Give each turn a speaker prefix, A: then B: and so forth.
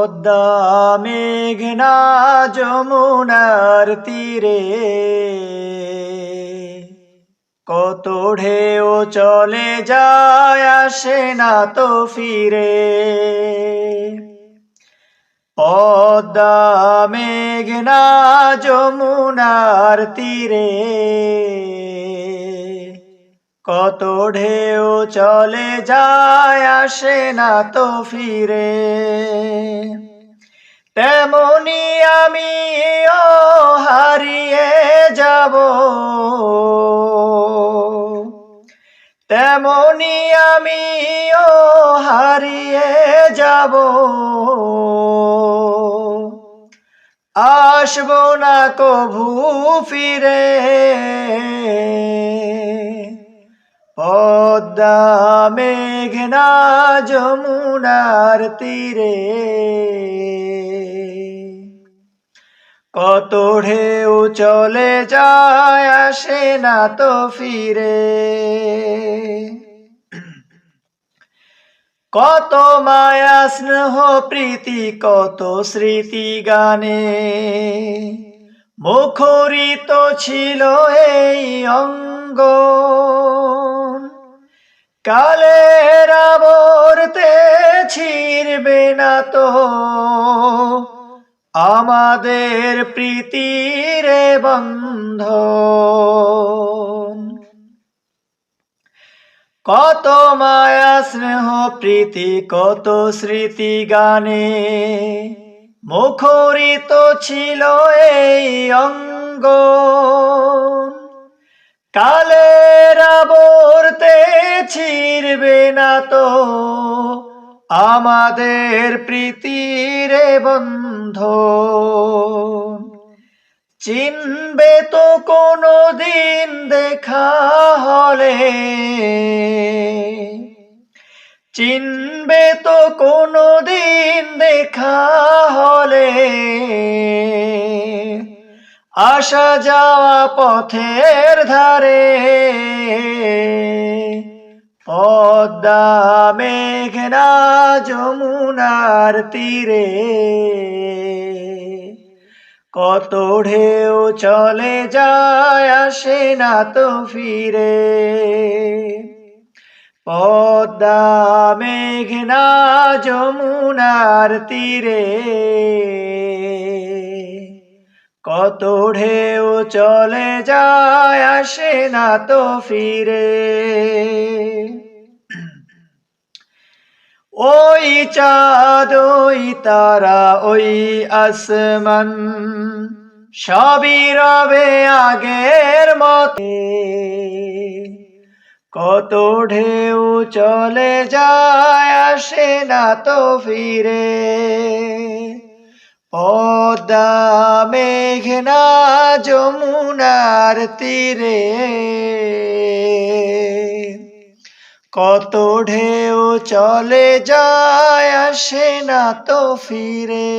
A: পদ্মা মেঘনা যমুনার তীরে কত ঢেউ চলে যায় আসে না তো ফিরে। পদ্মা মেঘনা যমুনার তীরে কত ঢেউ চলে যায় আসে না তো ফিরে। তেমনি আমিও হারিয়ে যাব, তেমনি আমিও হারিয়ে যাব, আসব না কভু ফিরে। পদ্মা মেঘনা যমুনার তীরে কত ঢেউ চলে যায় আসে না তো ফিরে। কত মায়া স্নেহ প্রীতি কত স্মৃতি গানে মুখরিত ছিল এই অঙ্গ। কালের আবর্তে ছিড়বে না তো আমাদের প্রীতির বন্ধন। কত মায়া স্নেহ প্রীতি কত স্মৃতি গানে মুখরিত ছিল এই অঙ্গ। কালের আবর্তে ছিড়বে না তো আমাদের প্রীতির বন্ধন। চিনবে তো কোনো দিন দেখা হলে, চিনবে তো কোনো দিন দেখা হলে আসা যাওয়া পথের ধারে। পদ্মা মেঘনা যমুনার তীরে কত ঢেউ চলে যায় আসে না তো ফিরে। পদ্মা মেঘনা যমুনার তীরে কত ঢেউ চলে যায় আসে না তো ফিরে। ওই চাঁদ ওই তারা ওই আসমান সবই রবে আগের মতে। কত ঢেউ চলে যায় আসে না তো ফিরে। পদ্মা মেঘনা যমুনার তীরে কত ঢেউ চলে যায় আসে না তো ফিরে।